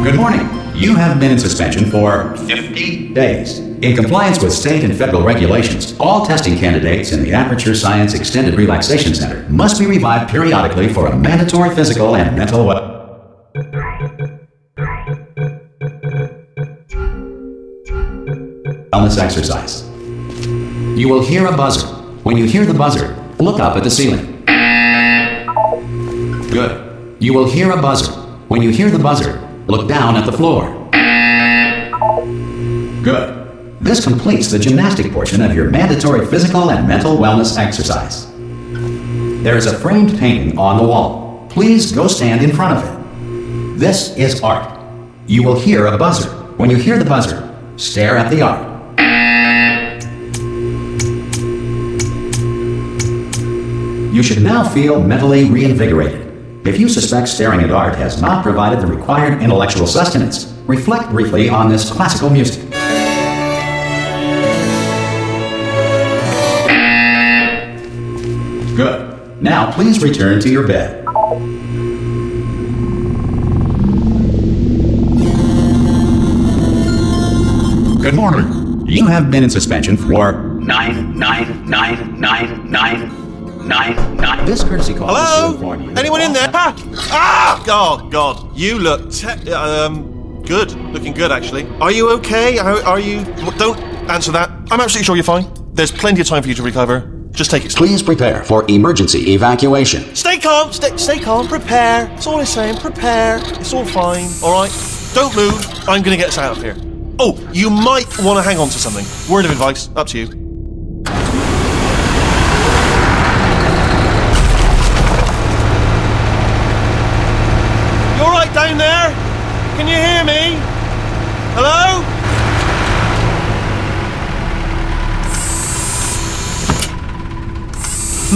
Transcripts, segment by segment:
Good morning. You have been in suspension for 50 days. In compliance with state and federal regulations, all testing candidates in the Aperture Science Extended Relaxation Center must be revived periodically for a mandatory physical and mental wellness exercise. You will hear a buzzer. When you hear the buzzer, look up at the ceiling. Good. You will hear a buzzer. When you hear the buzzer, look down at the floor. Good. This completes the gymnastic portion of your mandatory physical and mental wellness exercise. There is a framed painting on the wall. Please go stand in front of it. This is art. You will hear a buzzer. When you hear the buzzer, stare at the art. You should now feel mentally reinvigorated. If you suspect staring at art has not provided the required intellectual sustenance, reflect briefly on this classical music. Good. Now please return to your bed. Good morning. You have been in suspension for 9. This courtesy call is to inform you. Hello? Anyone in there? Oh, God. You look good. Looking good, actually. Are you okay? Are you... Don't answer that. I'm absolutely sure you're fine. There's plenty of time for you to recover. Just take it slow. Please prepare for emergency evacuation. Stay calm. Stay calm. Prepare. That's all I'm saying. Prepare. It's all fine. All right? Don't move. I'm going to get us out of here. Oh, you might want to hang on to something. Word of advice. Up to you. Down there? Can you hear me? Hello?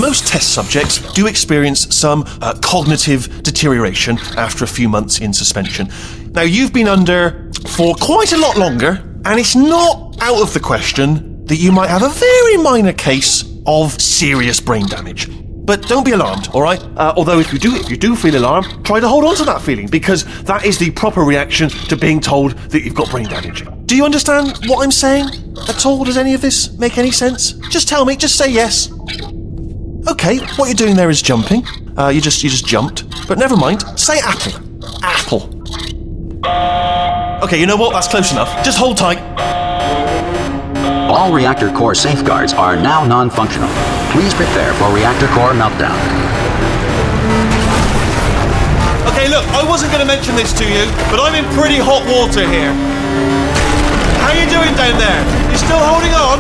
Most test subjects do experience some cognitive deterioration after a few months in suspension. Now, you've been under for quite a lot longer, and it's not out of the question that you might have a very minor case of serious brain damage. But don't be alarmed, all right? Although if you do feel alarmed, try to hold on to that feeling, because that is the proper reaction to being told that you've got brain damage. Do you understand what I'm saying at all? Does any of this make any sense? Just tell me, just say yes. Okay, what you're doing there is jumping. You just jumped. But never mind, say apple. Apple. Okay, you know what? That's close enough. Just hold tight. All reactor core safeguards are now non-functional. Please prepare for reactor core meltdown. Okay, look, I wasn't going to mention this to you, but I'm in pretty hot water here. How you doing down there? You still holding on?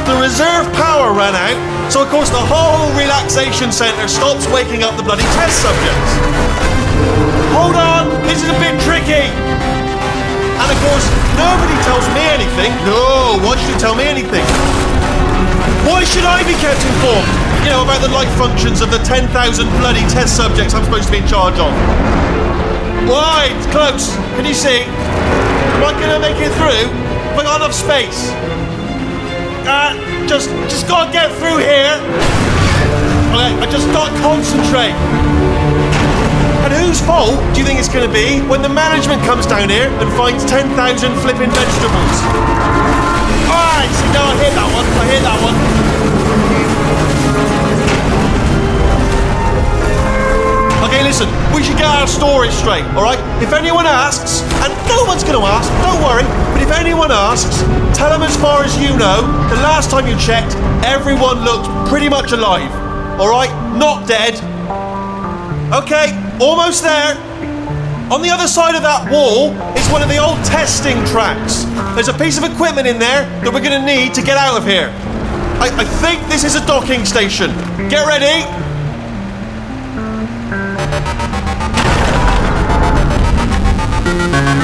The reserve power ran out, so of course the whole relaxation centre stops waking up the bloody test subjects. Hold on, this is a bit tricky. And of course, nobody tells me anything. No, why should you tell me anything? Why should I be kept informed? You know, about the life functions of the 10,000 bloody test subjects I'm supposed to be in charge of. Why? It's close. Can you see? Am I gonna make it through? Have I got enough space? Just gotta get through here. Okay, I just gotta concentrate. And whose fault do you think it's going to be when the management comes down here and finds 10,000 flipping vegetables? Alright, see, no, I hear that one. Okay, listen, we should get our story straight, alright? If anyone asks, and no one's going to ask, don't worry, but if anyone asks, tell them as far as you know, the last time you checked, everyone looked pretty much alive, alright? Not dead. Okay, almost there. On the other side of that wall is one of the old testing tracks. There's a piece of equipment in there that we're going to need to get out of here. I think this is a docking station. Get ready.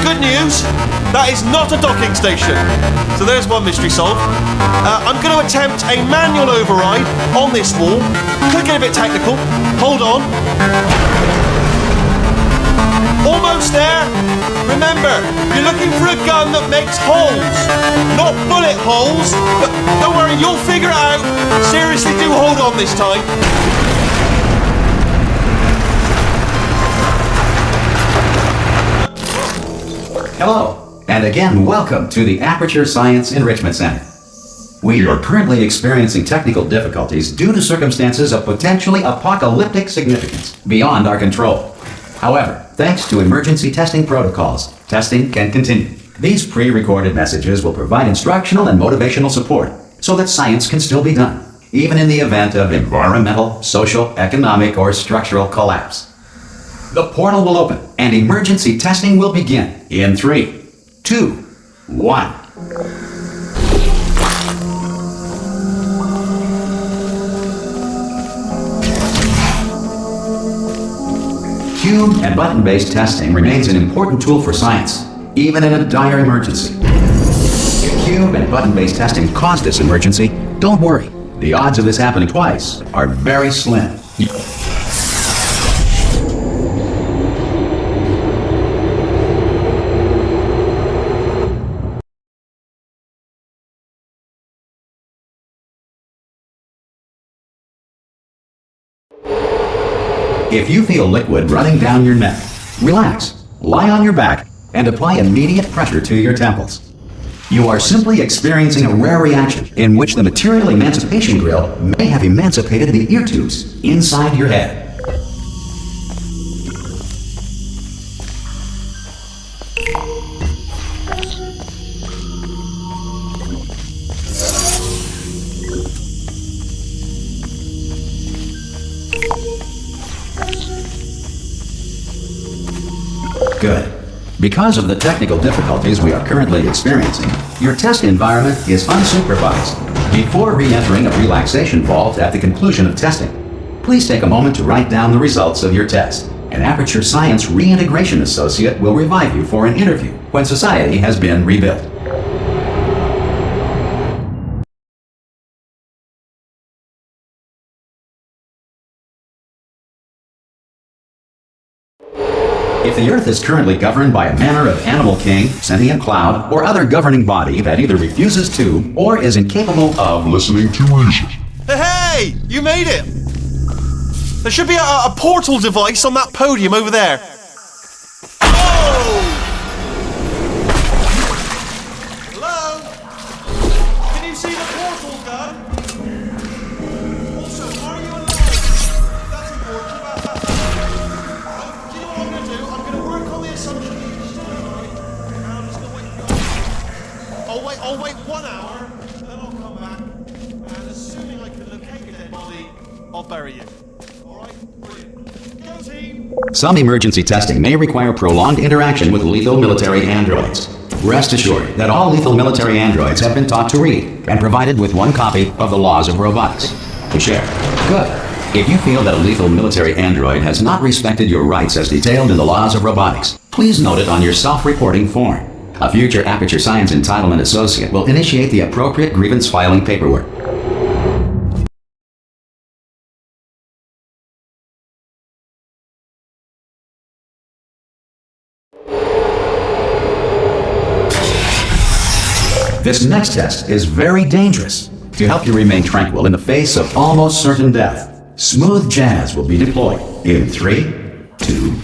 Good news, that is not a docking station. So there's one mystery solved. I'm going to attempt a manual override on this wall. Could get a bit technical. Hold on. Almost there. Remember, you're looking for a gun that makes holes. Not bullet holes, but don't worry, you'll figure it out. Seriously, do hold on this time. Hello, and again welcome to the Aperture Science Enrichment Center. We are currently experiencing technical difficulties due to circumstances of potentially apocalyptic significance beyond our control. However, thanks to emergency testing protocols, testing can continue. These pre-recorded messages will provide instructional and motivational support so that science can still be done, even in the event of environmental, social, economic, or structural collapse. The portal will open and emergency testing will begin in 3, 2, 1. Cube and button-based testing remains an important tool for science, even in a dire emergency. If cube and button-based testing caused this emergency, don't worry. The odds of this happening twice are very slim. If you feel liquid running down your neck, relax, lie on your back, and apply immediate pressure to your temples. You are simply experiencing a rare reaction in which the material emancipation grill may have emancipated the ear tubes inside your head. Good. Because of the technical difficulties we are currently experiencing, your test environment is unsupervised. Before re-entering a relaxation vault at the conclusion of testing, please take a moment to write down the results of your test. An Aperture Science Reintegration Associate will revive you for an interview when society has been rebuilt. If the Earth is currently governed by a manner of animal king, sentient cloud, or other governing body that either refuses to or is incapable of listening to reason. Hey! You made it! There should be a portal device on that podium over there. Oh! Hello? Can you see the portal gun? Also, are you alive? That's important. Do you know what I'm going to do? I'm going to work on the assumption that you're still alive, and I'm just going to wait for you. I'll wait 1 hour, and then I'll come back, and assuming I can locate your dead body, I'll bury you. Alright? Brilliant. Go team! Some emergency testing may require prolonged interaction with lethal military androids. Rest assured that all lethal military androids have been taught to read and provided with 1 copy of the Laws of Robotics to share. Good. If you feel that a lethal military android has not respected your rights as detailed in the Laws of Robotics, please note it on your self-reporting form. A future Aperture Science Entitlement Associate will initiate the appropriate grievance filing paperwork. This next test is very dangerous. To help you remain tranquil in the face of almost certain death, smooth jazz will be deployed in 3, 2,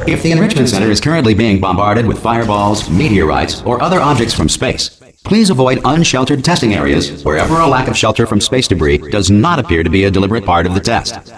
If the Enrichment Center is currently being bombarded with fireballs, meteorites, or other objects from space, please avoid unsheltered testing areas wherever a lack of shelter from space debris does not appear to be a deliberate part of the test.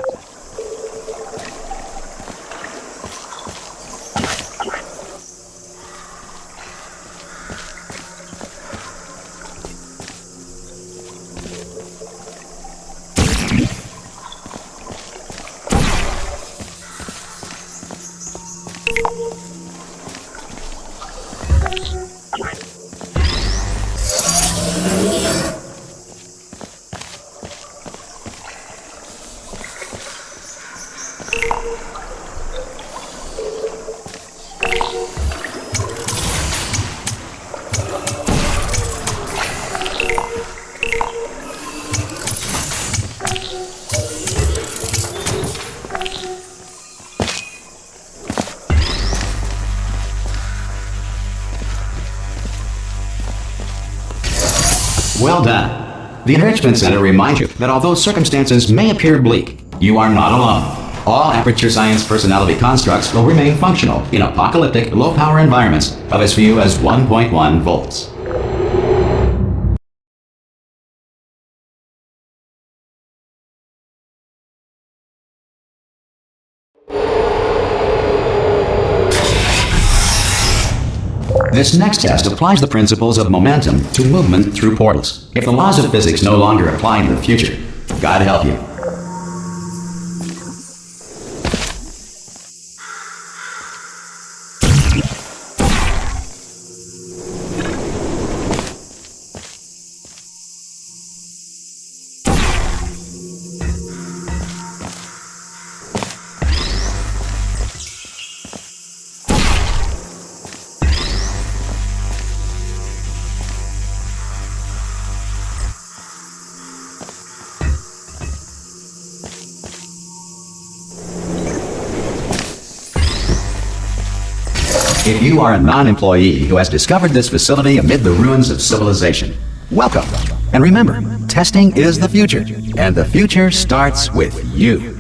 Well done. The Enrichment Center reminds you that although circumstances may appear bleak, you are not alone. All Aperture Science personality constructs will remain functional in apocalyptic, low-power environments of as few as 1.1 volts. This next test applies the principles of momentum to movement through portals. If the laws of physics no longer apply in the future, God help you. If you are a non-employee who has discovered this facility amid the ruins of civilization, welcome. And remember, testing is the future, and the future starts with you.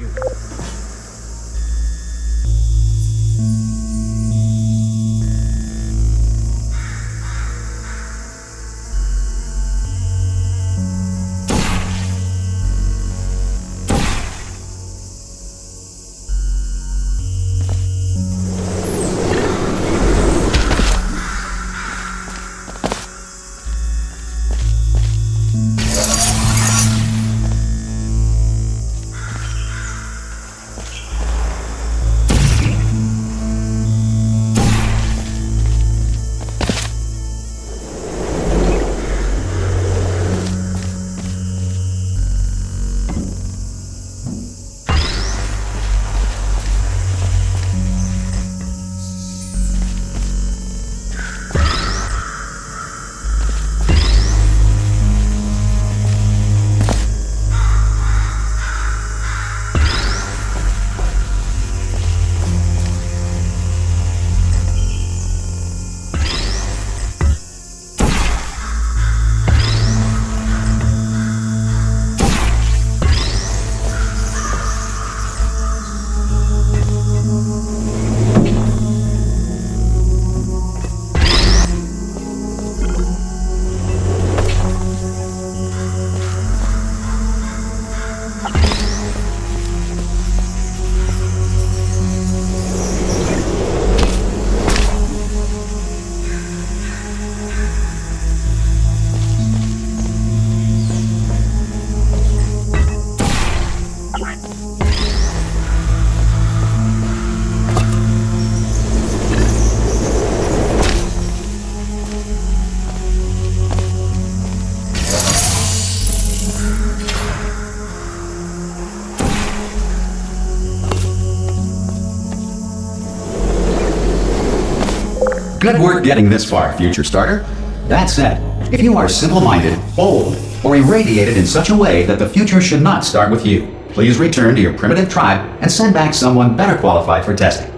Good work getting this far, future starter. That said, if you are simple-minded, bold, or irradiated in such a way that the future should not start with you, please return to your primitive tribe and send back someone better qualified for testing.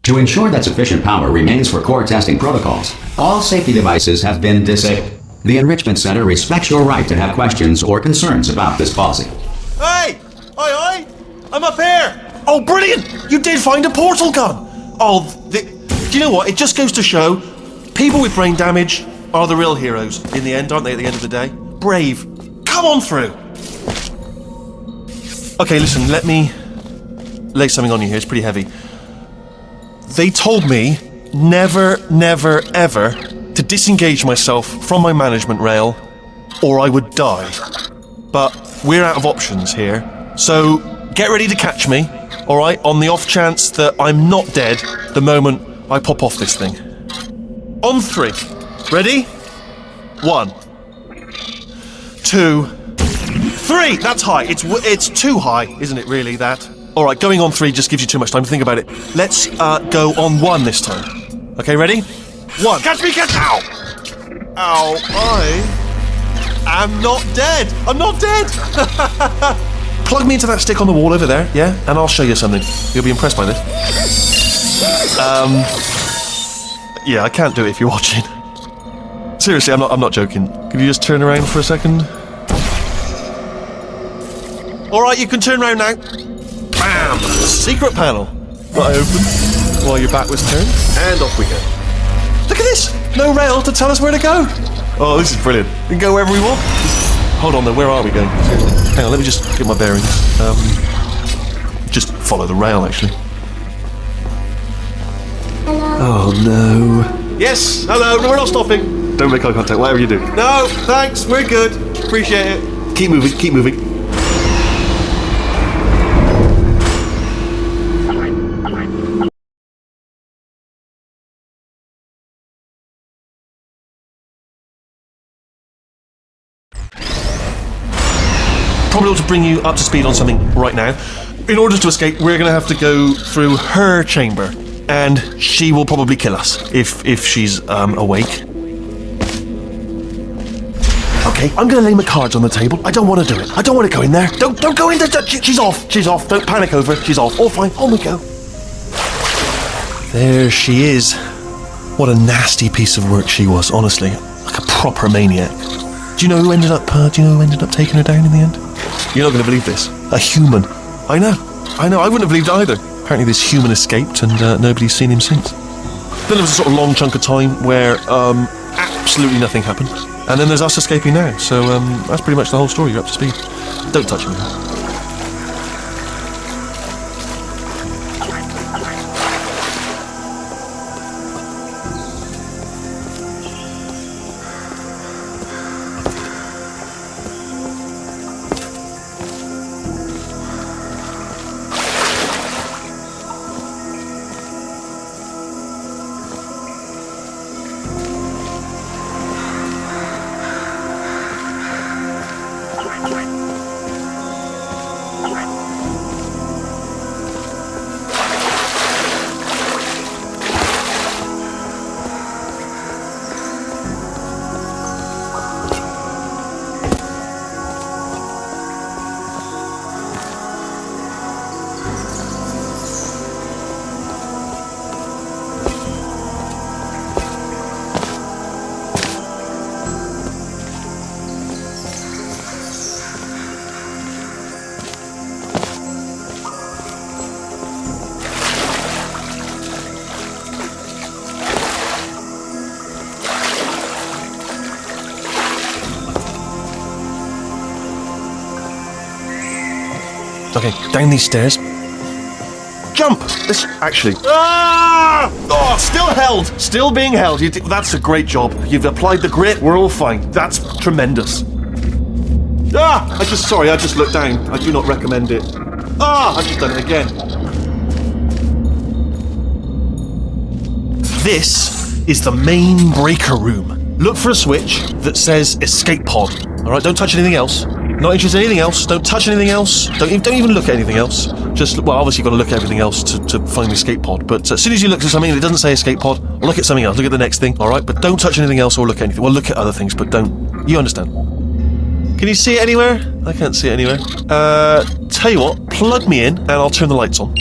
To ensure that sufficient power remains for core testing protocols, all safety devices have been disabled. The Enrichment Center respects your right to have questions or concerns about this policy. Hey! Aye, I'm up here! Oh, brilliant! You did find a portal gun! Oh, do you know what? It just goes to show, people with brain damage are the real heroes in the end, aren't they, at the end of the day? Brave. Come on through! Okay, listen, let me lay something on you here. It's pretty heavy. They told me never, ever to disengage myself from my management rail or I would die. But we're out of options here, so get ready to catch me, alright, on the off chance that I'm not dead the moment I pop off this thing. On 3. Ready? 1, 2, 3! 3! That's high. It's too high, isn't it, really, that? All right, going on 3 just gives you too much time to think about it. Let's go on 1 this time. Okay, ready? 1. Catch me, catch... Ow! Ow, I am not dead. I'm not dead. Plug me into that stick on the wall over there, yeah? And I'll show you something. You'll be impressed by this. Yeah, I can't do it if you're watching. Seriously, I'm not joking. Could you just turn around for a second? Alright, you can turn around now. Bam! Secret panel. That I opened while your back was turned. And off we go. Look at this! No rail to tell us where to go. Oh, this is brilliant. We can go wherever we want. Hold on though, where are we going? Hang on, let me just get my bearings. Just follow the rail, actually. Oh no. Yes, hello, no, we're not stopping. Don't make eye contact, whatever you do. No, thanks, we're good. Appreciate it. Keep moving, keep moving. Probably ought to bring you up to speed on something right now. In order to escape, we're going to have to go through her chamber. And she will probably kill us if she's awake. Okay, I'm gonna lay my cards on the table. I don't want to do it. I don't want to go in there. Don't go in there. She's off. She's off. Don't panic over it. She's off. All fine. On we go. There she is. What a nasty piece of work she was. Honestly, like a proper maniac. Do you know who ended up taking her down in the end? You're not gonna believe this. A human. I know. I wouldn't have believed it either. Apparently this human escaped and nobody's seen him since. Then there was a sort of long chunk of time where absolutely nothing happened. And then there's us escaping now. So that's pretty much the whole story. You're up to speed. Don't touch me. Okay, down these stairs. Jump! This, actually... Ah! Oh, still held! Still being held. That's a great job. You've applied the grit, we're all fine. That's tremendous. Ah! I just looked down. I do not recommend it. Ah! I've just done it again. This is the main breaker room. Look for a switch that says escape pod. Alright, don't touch anything else. Not interested in anything else. Don't touch anything else. Don't even look at anything else. Just, well, obviously you've got to look at everything else to find the escape pod. But as soon as you look at something that doesn't say escape pod, or look at something else, look at the next thing, alright? But don't touch anything else or look at anything. Well, look at other things, but don't. You understand. Can you see it anywhere? I can't see it anywhere. Tell you what, plug me in and I'll turn the lights on.